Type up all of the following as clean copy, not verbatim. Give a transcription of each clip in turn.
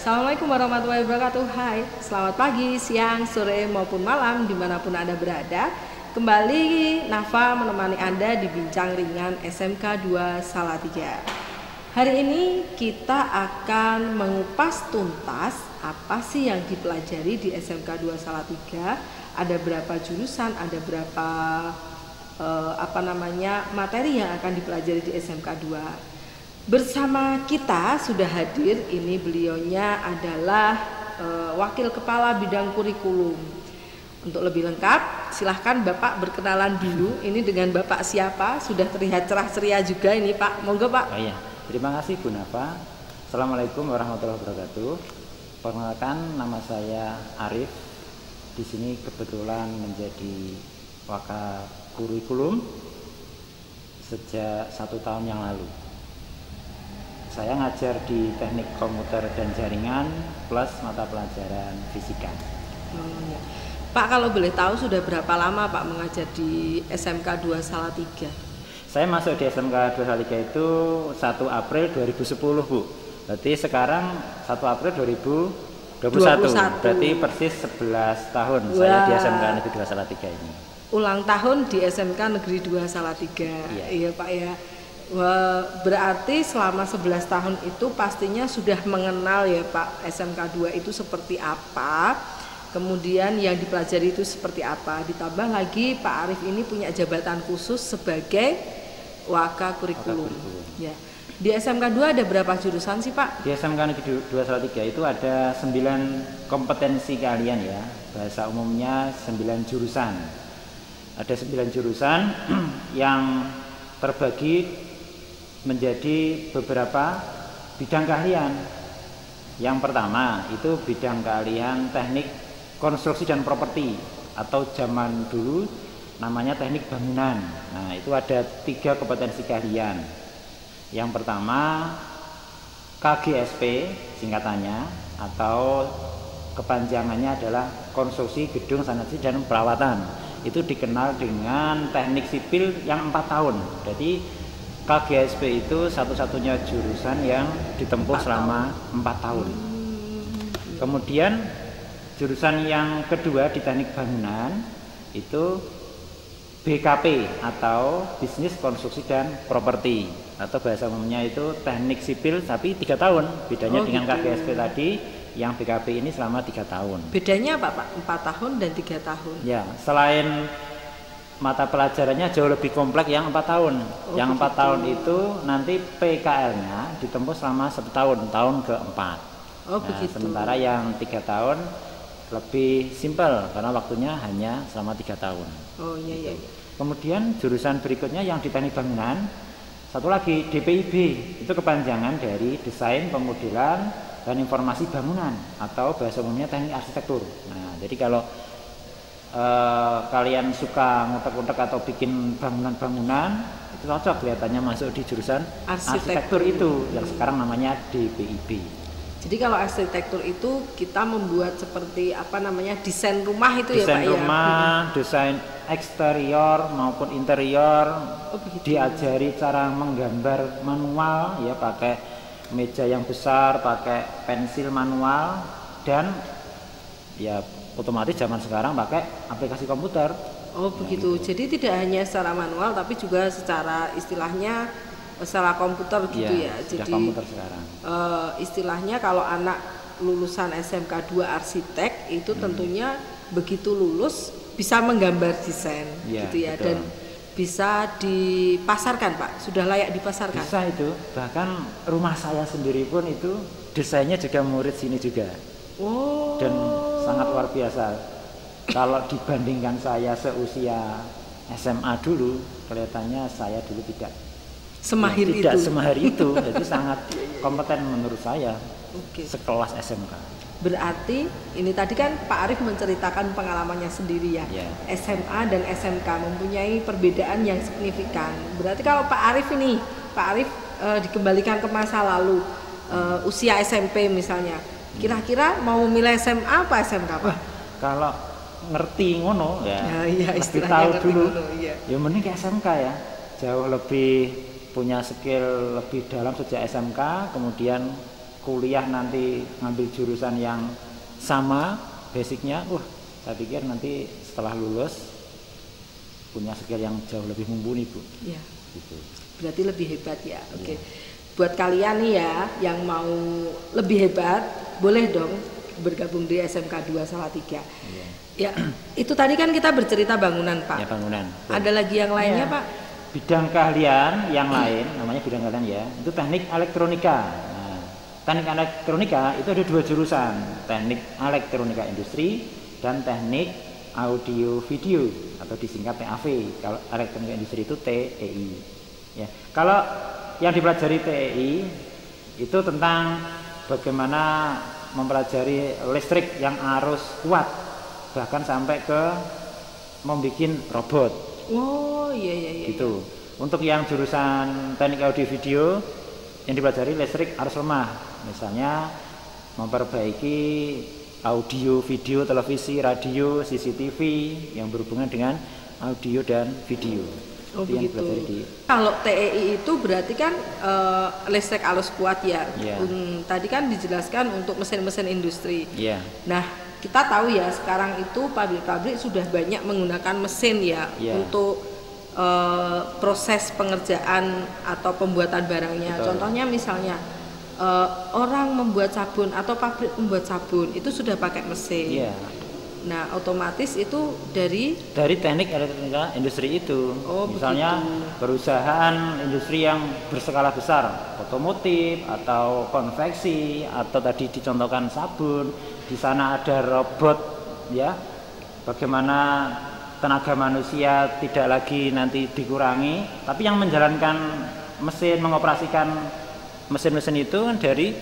Assalamualaikum warahmatullahi wabarakatuh. Hai, selamat pagi, siang, sore maupun malam dimanapun Anda berada. Kembali Nafa menemani Anda di Bincang Ringan SMK 2 Salatiga. Hari ini kita akan mengupas tuntas apa sih yang dipelajari di SMK 2 Salatiga. Ada berapa jurusan, ada berapa materi yang akan dipelajari di SMK 2. Bersama kita sudah hadir, ini beliaunya adalah Wakil Kepala Bidang Kurikulum. Untuk lebih lengkap, silahkan Bapak berkenalan dulu. Ini dengan Bapak siapa? Sudah terlihat cerah ceria juga ini Pak. Monggo Pak. Oh iya, terima kasih Bu Nafa. Assalamualaikum warahmatullahi wabarakatuh. Perkenalkan, nama saya Arif. Di sini kebetulan menjadi Wakil Kurikulum sejak 1 tahun yang lalu. Saya ngajar di teknik komputer dan jaringan plus mata pelajaran fisika. Oh, ya. Pak, kalau boleh tahu sudah berapa lama Pak mengajar di SMK 2 Salatiga? Saya masuk di SMK 2 Salatiga itu 1 April 2010 Bu. Berarti sekarang 1 April 2021. Berarti persis 11 tahun. Wah. Saya di SMK Negeri 2 Salatiga ini. Ulang tahun di SMK Negeri 2 Salatiga. Iya Pak ya. Berarti selama 11 tahun itu pastinya sudah mengenal ya Pak SMK 2 itu seperti apa, kemudian yang dipelajari itu seperti apa. Ditambah lagi Pak Arif ini punya jabatan khusus sebagai Wakakurikulum. Ya. Di SMK 2 ada berapa jurusan sih Pak? Di SMK Negeri 2 Salatiga itu ada 9 kompetensi keahlian ya. Bahasa umumnya 9 jurusan. Ada 9 jurusan yang terbagi menjadi beberapa bidang keahlian. Yang pertama itu bidang keahlian teknik konstruksi dan properti, atau zaman dulu namanya teknik bangunan. Nah, itu ada 3 kompetensi keahlian. Yang pertama KGSP singkatannya, atau kepanjangannya adalah konstruksi gedung sanitasi dan perawatan. Itu dikenal dengan teknik sipil yang 4 tahun. Jadi KGSP itu satu-satunya jurusan yang ditempuh selama 4 tahun. Kemudian jurusan yang kedua di teknik bangunan itu BKP, atau bisnis konstruksi dan properti, atau bahasa umumnya itu teknik sipil tapi 3 tahun. Bedanya dengan gitu. KGSP tadi, yang BKP ini selama 3 tahun. Bedanya apa Pak? 4 tahun dan 3 tahun. Ya, selain mata pelajarannya jauh lebih kompleks yang 4 tahun. Yang 4 tahun itu nanti PKL-nya ditempuh selama 1 tahun, tahun keempat. Sementara yang 3 tahun lebih simpel karena waktunya hanya selama 3 tahun. Iya. Kemudian jurusan berikutnya yang di teknik bangunan, satu lagi DPIB, itu kepanjangan dari desain, pemodelan, dan informasi bangunan, atau bahasa umumnya teknik arsitektur. Nah, jadi kalau kalian suka ngutek-ngutek atau bikin bangunan-bangunan, itu cocok kelihatannya masuk di jurusan arsitektur itu yang sekarang namanya DPIB. Jadi kalau arsitektur itu kita membuat seperti desain rumah itu ya Pak ya? Desain rumah, desain eksterior maupun interior, diajari cara menggambar manual ya, pakai meja yang besar, pakai pensil manual, dan ya otomatis zaman sekarang pakai aplikasi komputer. Begitu. Gitu. Jadi tidak hanya secara manual tapi juga secara istilahnya secara komputer gitu ya. Jadi komputer sekarang. Istilahnya kalau anak lulusan SMK 2 arsitek itu tentunya begitu lulus bisa menggambar desain gitu ya, betul. Dan bisa dipasarkan Pak. Sudah layak dipasarkan. Bisa itu. Bahkan rumah saya sendiri pun itu desainnya juga murid sini juga. Dan sangat luar biasa. Kalau dibandingkan saya seusia SMA dulu, kelihatannya saya dulu tidak semahir itu. Jadi sangat kompeten menurut saya. Sekelas SMK. Berarti ini tadi kan Pak Arif menceritakan pengalamannya sendiri ya. SMA dan SMK mempunyai perbedaan yang signifikan. Berarti kalau Pak Arif dikembalikan ke masa lalu, usia SMP misalnya, kira-kira mau milih SMA apa SMK Pak? Kalau ngerti ngono ya, lebih tahu dulu. Ya mending ke SMK ya, jauh lebih punya skill lebih dalam sejak SMK, kemudian kuliah nanti ngambil jurusan yang sama basicnya, saya pikir nanti setelah lulus punya skill yang jauh lebih mumpuni, Bu. Ya. Gitu. Berarti lebih hebat ya. Oke. Buat kalian nih ya yang mau lebih hebat, boleh dong bergabung di SMK 2 Salatiga. Iya. Ya, itu tadi kan kita bercerita bangunan, Pak. Ya, bangunan. Ada lagi yang lainnya, Pak? Bidang keahlian yang lain, namanya bidang keahlian ya, itu teknik elektronika. Nah, teknik elektronika itu ada 2 jurusan, teknik elektronika industri dan teknik audio video atau disingkat TAV. Kalau elektronika industri itu TEI. Ya, kalau yang dipelajari TEI itu tentang bagaimana mempelajari listrik yang arus kuat, bahkan sampai ke membuat robot. Oh iya. Gitu. Untuk yang jurusan teknik audio video yang dipelajari listrik arus lemah, misalnya memperbaiki audio, video, televisi, radio, CCTV yang berhubungan dengan audio dan video. Oh itu begitu. Yang di... Kalau TEI itu berarti kan listrik arus kuat ya. Yeah. Tadi kan dijelaskan untuk mesin-mesin industri. Yeah. Nah, kita tahu ya sekarang itu pabrik-pabrik sudah banyak menggunakan mesin ya untuk proses pengerjaan atau pembuatan barangnya. Betul. Contohnya misalnya orang membuat sabun atau pabrik membuat sabun itu sudah pakai mesin. Yeah. Nah, otomatis itu dari teknik elektronika industri itu. Oh, misalnya begitu. Perusahaan industri yang berskala besar, otomotif atau konveksi atau tadi dicontohkan sabun, di sana ada robot ya. Bagaimana tenaga manusia tidak lagi nanti dikurangi, tapi yang menjalankan mesin, mengoperasikan mesin-mesin itu dari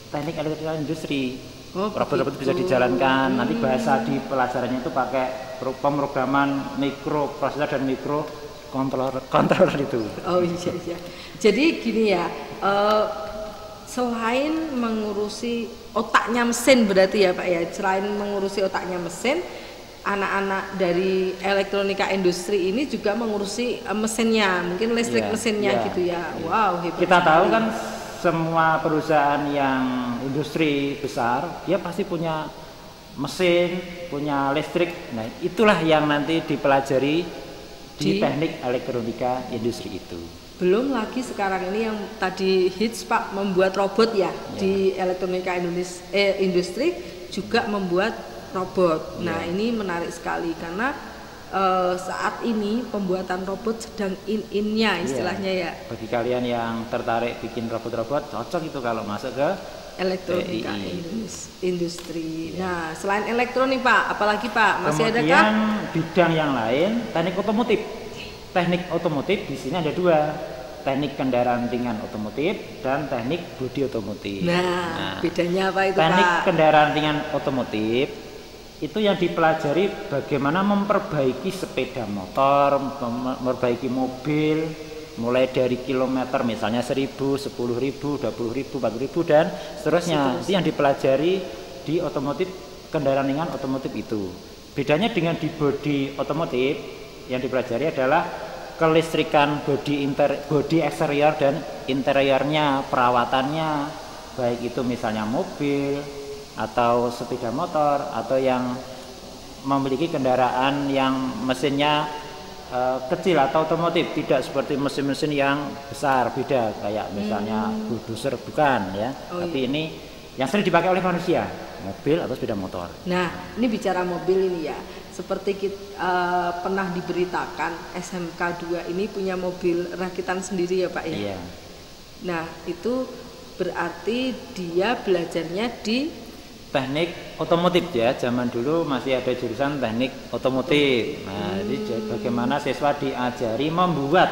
teknik elektronika industri. Robot-robot bisa dijalankan. Nanti bahasa di pelajarannya itu pakai pemrograman mikroprosesor dan mikrokontroler itu. Oh iya. Jadi gini ya, selain mengurusi otaknya mesin berarti ya Pak ya, selain mengurusi otaknya mesin, anak-anak dari elektronika industri ini juga mengurusi mesinnya, mungkin listrik mesinnya gitu ya. Wow, hebat. Kita tahu kan semua perusahaan yang industri besar dia pasti punya mesin, punya listrik. Nah, itulah yang nanti dipelajari di teknik elektronika industri itu. Belum lagi sekarang ini yang tadi hits Pak, membuat robot ya. Di elektronika industri juga membuat robot. Nah, ini menarik sekali karena saat ini pembuatan robot sedang in-innya istilahnya ya. Bagi kalian yang tertarik bikin robot-robot, cocok itu kalau masuk ke elektronika industri. Nah, selain elektronik Pak, apalagi Pak? Masih ada kah? Bidang yang lain, teknik otomotif. Teknik otomotif di sini ada 2, teknik kendaraan ringan otomotif dan teknik bodi otomotif. Nah, bedanya apa itu teknik Pak? Teknik kendaraan ringan otomotif itu yang dipelajari bagaimana memperbaiki sepeda motor, memperbaiki mobil, mulai dari kilometer misalnya 1000, 10.000, 20.000, 40.000 dan seterusnya. Itu yang dipelajari di otomotif, kendaraan ringan otomotif itu. Bedanya dengan di bodi otomotif, yang dipelajari adalah kelistrikan bodi eksterior dan interiornya, perawatannya, baik itu misalnya mobil atau sepeda motor atau yang memiliki kendaraan yang mesinnya kecil atau otomotif, tidak seperti mesin-mesin yang besar, beda kayak misalnya bulldozer bukan ya. Tapi ini yang sering dipakai oleh manusia, mobil atau sepeda motor. Nah, ini bicara mobil ini ya. Seperti kita pernah diberitakan SMK 2 ini punya mobil rakitan sendiri ya Pak ya. Iya. Nah, itu berarti dia belajarnya di teknik otomotif ya, zaman dulu masih ada jurusan teknik otomotif. Nah, jadi bagaimana siswa diajari membuat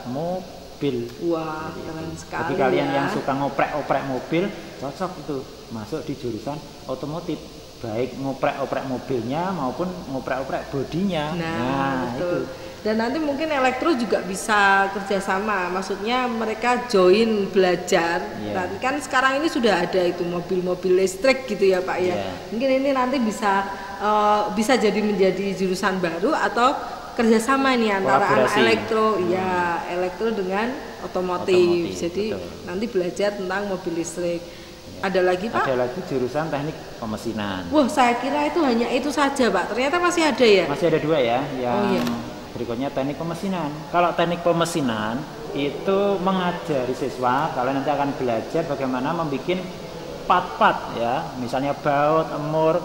mobil. Wah, keren sekali. Bagi kalian yang suka ngoprek-oprek mobil, cocok itu masuk di jurusan otomotif. Baik ngoprek-oprek mobilnya maupun ngoprek-oprek bodinya. Nah betul. Itu. Dan nanti mungkin elektro juga bisa kerjasama, maksudnya mereka join belajar. Nanti kan sekarang ini sudah ada itu mobil-mobil listrik gitu ya Pak ya. Mungkin ini nanti bisa jadi menjadi jurusan baru atau kerjasama ini antara anak Kolaborasi. elektro, ya elektro dengan otomotif. Jadi betul. nanti belajar tentang mobil listrik. Ada lagi Pak? Ada lagi jurusan teknik pemesinan. Wah, saya kira itu hanya itu saja Pak. Ternyata masih ada ya? Masih ada dua ya, yang Oh, iya. berikutnya teknik pemesinan. Kalau teknik pemesinan itu mengajari siswa, kalian nanti akan belajar bagaimana membuat part-part ya, misalnya baut, emur.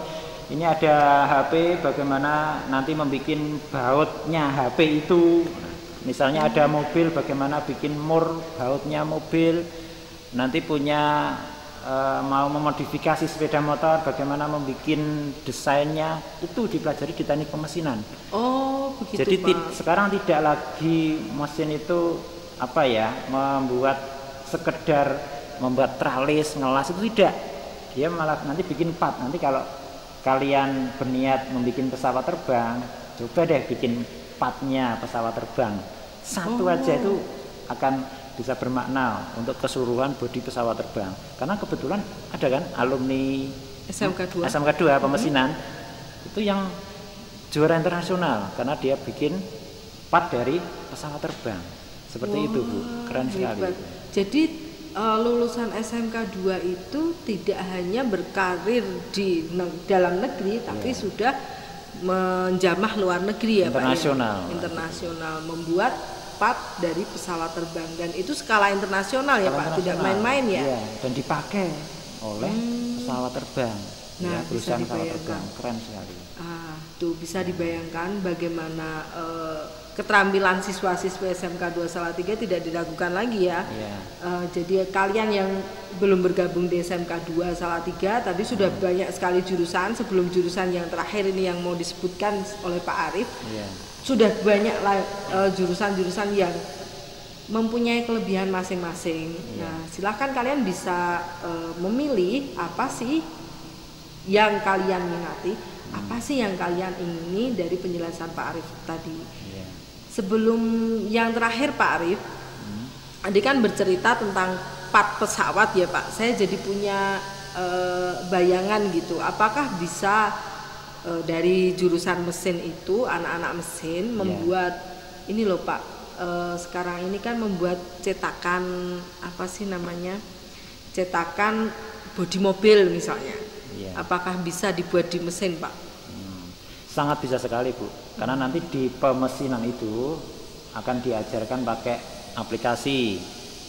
Ini ada HP, bagaimana nanti membuat bautnya HP itu. Misalnya ada mobil, bagaimana bikin mur bautnya mobil. Nanti punya mau memodifikasi sepeda motor, bagaimana membuat desainnya, itu dipelajari di teknik pemesinan. Oh, begitu Jadi Pak. sekarang tidak lagi mesin itu apa ya, membuat sekedar membuat tralis, ngelas, itu tidak. Dia malah nanti bikin part. Nanti kalau kalian berniat membuat pesawat terbang, coba deh bikin partnya pesawat terbang. Satu aja itu akan bisa bermakna untuk keseluruhan bodi pesawat terbang. Karena kebetulan ada kan alumni SMK 2. SMK 2 pemesinan itu yang juara internasional karena dia bikin part dari pesawat terbang. Seperti itu Bu, keren sekali. Hebat. Jadi lulusan SMK 2 itu tidak hanya berkarir di dalam negeri, tapi sudah menjamah luar negeri ya internasional. Pak ya? Internasional, membuat part dari pesawat terbang, dan itu skala internasional ya Pak, tidak main-main ya. Iya, dan dipakai oleh pesawat terbang. Nah, ya, bisa perusahaan pesawat dibayangkan. terbang, keren sekali. Tuh bisa dibayangkan bagaimana keterampilan siswa-siswa SMK 2 Salatiga tidak diragukan lagi ya. Iya. Jadi kalian yang belum bergabung di SMK 2 Salatiga tadi sudah banyak sekali jurusan. Sebelum jurusan yang terakhir ini yang mau disebutkan oleh Pak Arif, Iya. sudah banyak jurusan-jurusan yang mempunyai kelebihan masing-masing. Nah, silahkan kalian bisa memilih apa sih yang kalian minati, apa sih yang kalian ingini dari penjelasan Pak Arif tadi. Iya. Sebelum yang terakhir Pak Arif, Adi kan bercerita tentang part pesawat ya Pak. Saya jadi punya bayangan gitu. Apakah bisa dari jurusan mesin itu anak-anak mesin membuat ini loh Pak. Sekarang ini kan membuat cetakan apa sih namanya? Cetakan bodi mobil misalnya. Iya. Apakah bisa dibuat di mesin Pak? Sangat bisa sekali Bu, karena nanti di pemesinan itu akan diajarkan pakai aplikasi,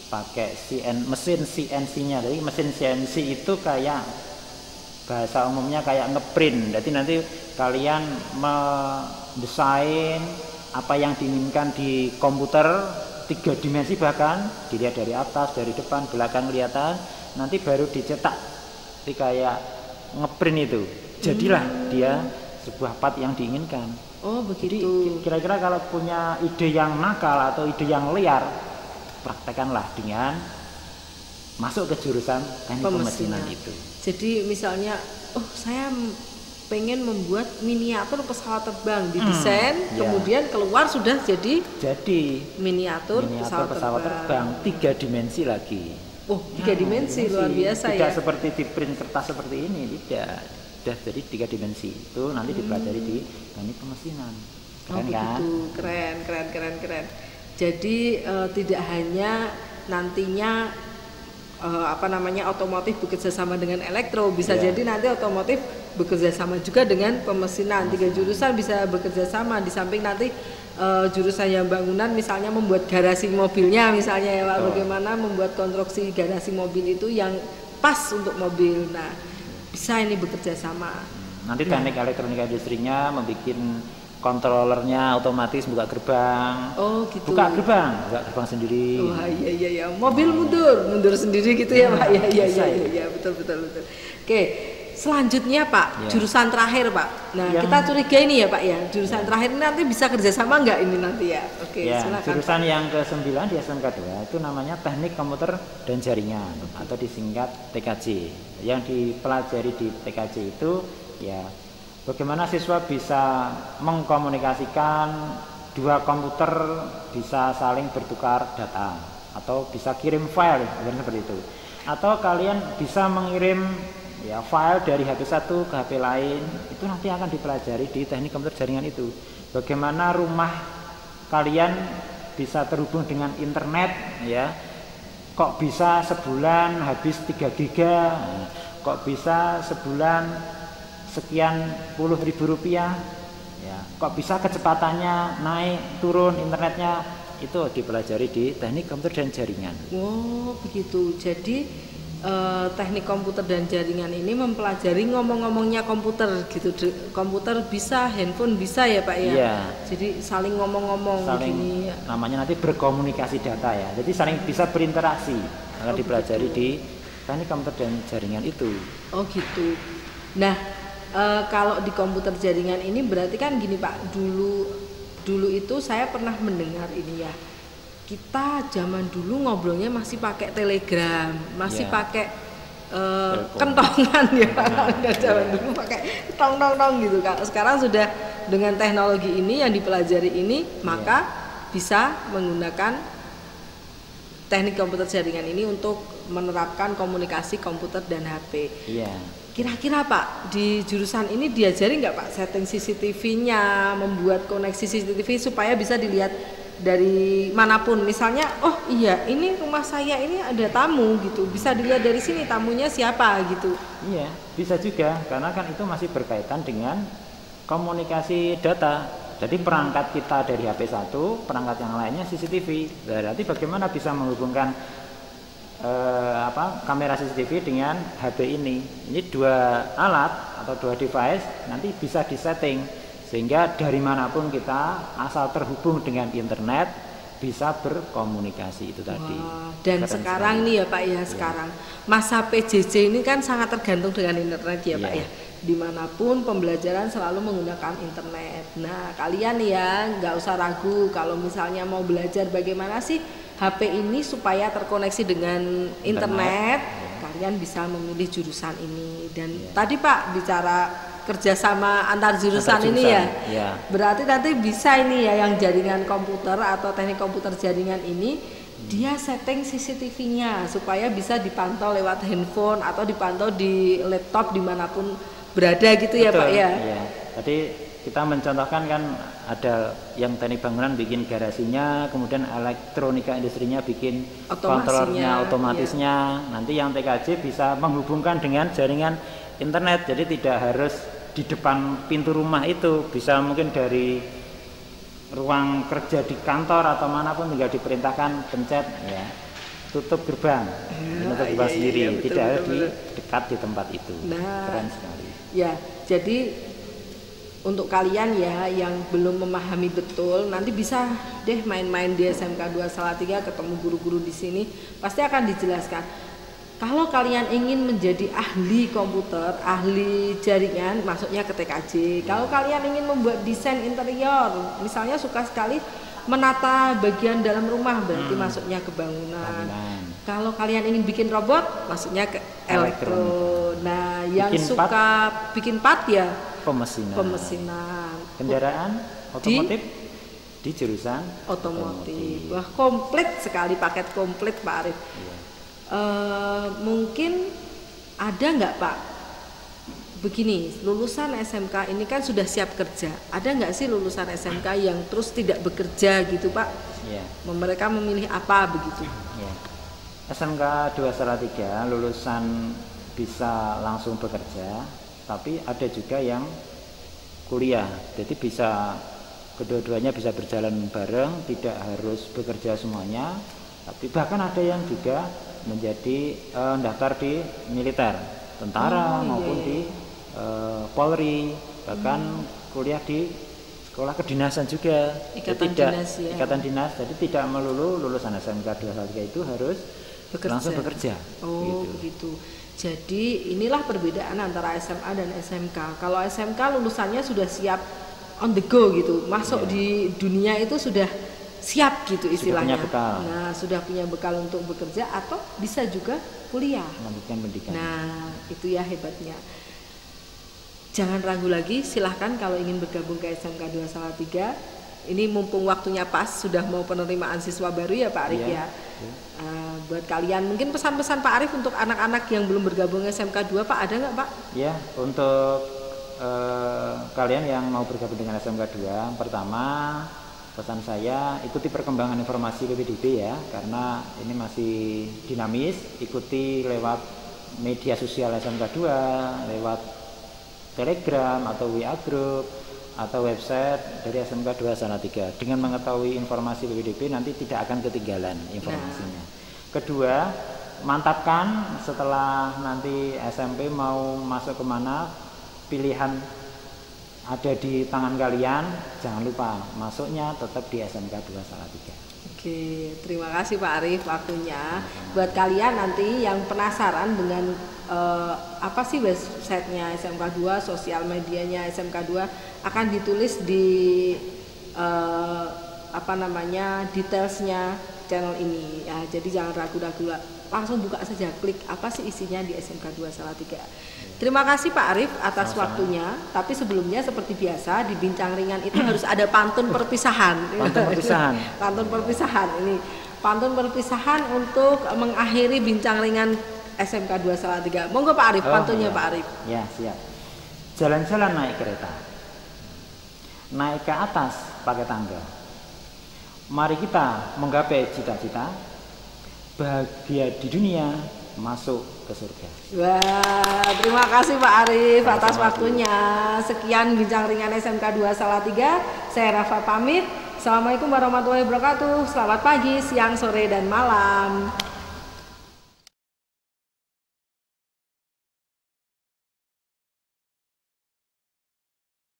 pakai mesin CNC-nya. Jadi mesin CNC itu kayak bahasa umumnya kayak ngeprint. Jadi nanti kalian mendesain apa yang diinginkan di komputer 3 dimensi, bahkan dilihat dari atas, dari depan, belakang kelihatan, nanti baru dicetak. Jadi kayak ngeprint itu. Jadilah dia sebuah part yang diinginkan. Oh begitu. Jadi kira-kira kalau punya ide yang nakal atau ide yang liar, praktekanlah dengan masuk ke jurusan teknik pemesinan itu. Jadi misalnya, oh saya pengen membuat miniatur pesawat terbang, didesain, kemudian keluar sudah jadi miniatur pesawat terbang. 3 dimensi lagi. Oh 3 dimensi luar biasa tidak ya. Tidak seperti di print kertas seperti ini, tidak. Sudah jadi 3 dimensi itu nanti dipelajari di teknik pemesinan. Keren kan? Begitu, keren. Jadi tidak hanya nantinya otomotif bekerja sama dengan elektro, bisa jadi nanti otomotif bekerja sama juga dengan pemesinan. 3 jurusan bisa bekerja sama, di samping nanti jurusan yang bangunan misalnya membuat garasi mobilnya misalnya ya Pak, bagaimana membuat konstruksi garasi mobil itu yang pas untuk mobil. Nah, bisa ini bekerja sama. Nanti teknik elektronika industrinya membuat kontrolernya otomatis buka gerbang. Oh gitu. Buka gerbang sendiri. Wah iya. Mobil mundur sendiri gitu ya Pak. Iya betul. Oke, selanjutnya Pak, jurusan terakhir Pak. Nah kita curiga ini ya Pak ya, jurusan terakhir ini nanti bisa kerjasama nggak ini nanti ya? Oke, silakan. Jurusan yang ke-9 di SMK 2 itu namanya Teknik Komputer dan Jaringan atau disingkat TKJ. Yang dipelajari di TKJ itu ya bagaimana siswa bisa mengkomunikasikan 2 komputer bisa saling bertukar data atau bisa kirim file seperti itu. Atau kalian bisa mengirim file dari HP satu ke HP lain, itu nanti akan dipelajari di teknik komputer jaringan itu. bagaimana rumah kalian bisa terhubung dengan internet ya. Kok bisa sebulan habis 3 giga, kok bisa sebulan sekian puluh ribu rupiah ya, kok bisa kecepatannya naik turun internetnya, itu dipelajari di teknik komputer dan jaringan. Oh begitu, jadi teknik komputer dan jaringan ini mempelajari ngomong-ngomongnya komputer gitu. Komputer bisa, handphone bisa ya Pak ya? Iya. Jadi saling ngomong-ngomong gini. Namanya nanti berkomunikasi data ya. Jadi saling bisa berinteraksi. Akan dipelajari di teknik komputer dan jaringan itu. Oh gitu. Nah, kalau di komputer jaringan ini berarti kan gini Pak, dulu itu saya pernah mendengar ini ya. Kita zaman dulu ngobrolnya masih pakai telegram, masih pakai kentongan ya. Zaman dulu pakai tong-tong-tong gitu. Kalau sekarang sudah dengan teknologi ini yang dipelajari ini, maka bisa menggunakan teknik komputer jaringan ini untuk menerapkan komunikasi komputer dan HP. Iya. Kira-kira Pak, di jurusan ini diajari nggak Pak setting CCTV-nya, membuat koneksi CCTV supaya bisa dilihat dari manapun, misalnya oh iya ini rumah saya ini ada tamu gitu, bisa dilihat dari sini tamunya siapa gitu. Iya bisa juga, karena kan itu masih berkaitan dengan komunikasi data. Jadi perangkat kita dari HP satu, perangkat yang lainnya CCTV. Berarti bagaimana bisa menghubungkan kamera CCTV dengan HP ini. Ini dua alat atau dua device nanti bisa disetting sehingga dari manapun kita asal terhubung dengan internet bisa berkomunikasi itu tadi. Dan keren sekarang sekali. Nih ya Pak ya, sekarang masa PJJ ini kan sangat tergantung dengan internet ya Pak ya. Dimanapun pembelajaran selalu menggunakan internet. Nah kalian ya nggak usah ragu kalau misalnya mau belajar bagaimana sih HP ini supaya terkoneksi dengan internet. Kalian bisa memilih jurusan ini. Dan tadi Pak bicara kerjasama antar jurusan ini ya. Berarti nanti bisa ini ya yang jaringan komputer atau teknik komputer jaringan ini dia setting CCTV-nya supaya bisa dipantau lewat handphone atau dipantau di laptop dimanapun berada gitu. Betul, ya Pak ya. Iya. Tadi kita mencontohkan kan ada yang teknik bangunan bikin garasinya, kemudian elektronika industrinya bikin kontrolnya, otomatisnya. Nanti yang TKJ bisa menghubungkan dengan jaringan internet, jadi tidak harus di depan pintu rumah itu, bisa mungkin dari ruang kerja di kantor atau manapun tinggal diperintahkan pencet ya tutup gerbang, menutup gerbang sendiri, betul, tidak harus di dekat di tempat itu. Keren sekali. Ya, jadi untuk kalian ya yang belum memahami betul, nanti bisa deh main-main di SMK 2 Salatiga, ketemu guru-guru di sini, pasti akan dijelaskan. Kalau kalian ingin menjadi ahli komputer, ahli jaringan, masuknya ke TKJ. Kalau kalian ingin membuat desain interior, misalnya suka sekali menata bagian dalam rumah, berarti masuknya ke bangunan. Kalau kalian ingin bikin robot, masuknya ke elektro. Nah, yang suka bikin part ya pemesinan. Kendaraan otomotif di jurusan otomotif. Wah, komplit sekali, paket komplit Pak Arif. Mungkin ada nggak Pak begini, lulusan SMK ini kan sudah siap kerja, ada nggak sih lulusan SMK yang terus tidak bekerja gitu Pak? Mereka memilih apa begitu? SMK 2 Salatiga lulusan bisa langsung bekerja, tapi ada juga yang kuliah, jadi bisa kedua-duanya bisa berjalan bareng, tidak harus bekerja semuanya. Tapi bahkan ada yang juga menjadi daftar di militer, tentara maupun di Polri, bahkan kuliah di sekolah kedinasan juga, ikatan dinas. Jadi tidak melulu lulusan SMK 2 Salatiga itu harus langsung bekerja. Begitu. Jadi inilah perbedaan antara SMA dan SMK. Kalau SMK lulusannya sudah siap on the go gitu, masuk di dunia itu sudah siap gitu istilahnya. Sudah punya bekal. Nah, sudah punya bekal untuk bekerja atau bisa juga kuliah. Melanjutkan pendidikan. Nah, itu ya hebatnya. Jangan ragu lagi, silahkan kalau ingin bergabung ke SMK 2 Salatiga. Ini mumpung waktunya pas, sudah mau penerimaan siswa baru ya Pak Arif ya. Buat kalian mungkin pesan-pesan Pak Arif untuk anak-anak yang belum bergabung SMK 2 Pak, ada nggak Pak? Ya, untuk kalian yang mau bergabung dengan SMK 2, pertama pesan saya ikuti perkembangan informasi PPDB ya, karena ini masih dinamis. Ikuti lewat media sosial SMK 2, lewat Telegram atau WA Group atau website dari SMK 2 Salatiga. Dengan mengetahui informasi PPDB nanti tidak akan ketinggalan informasinya. Kedua, mantapkan setelah nanti SMP mau masuk kemana, pilihan ada di tangan kalian, jangan lupa masuknya tetap di SMK 2 Salatiga. Oke, terima kasih Pak Arif waktunya. Buat kalian nanti yang penasaran dengan apa sih websitenya SMK 2, sosial medianya SMK 2 akan ditulis di detailsnya channel ini ya. Jadi jangan ragu-ragu, langsung buka saja, klik apa sih isinya di SMK 2 Salatiga. Terima kasih Pak Arif atas waktunya. Tapi sebelumnya seperti biasa di Bincang Ringan itu harus ada pantun perpisahan. Pantun perpisahan. Pantun perpisahan ini. Pantun perpisahan untuk mengakhiri Bincang Ringan SMK 2 Salatiga. Monggo Pak Arif, pantunnya Pak Arif. Ya, siap. Jalan-jalan naik kereta. Naik ke atas pakai tangga. Mari kita menggapai cita-cita. Bahagia di dunia, masuk ke surga. Wah, terima kasih Pak Arif atas waktunya. Sekian Bincang Ringan SMK 2 Salatiga. Saya Rafa pamit. Assalamualaikum warahmatullahi wabarakatuh. Selamat pagi, siang, sore, dan malam.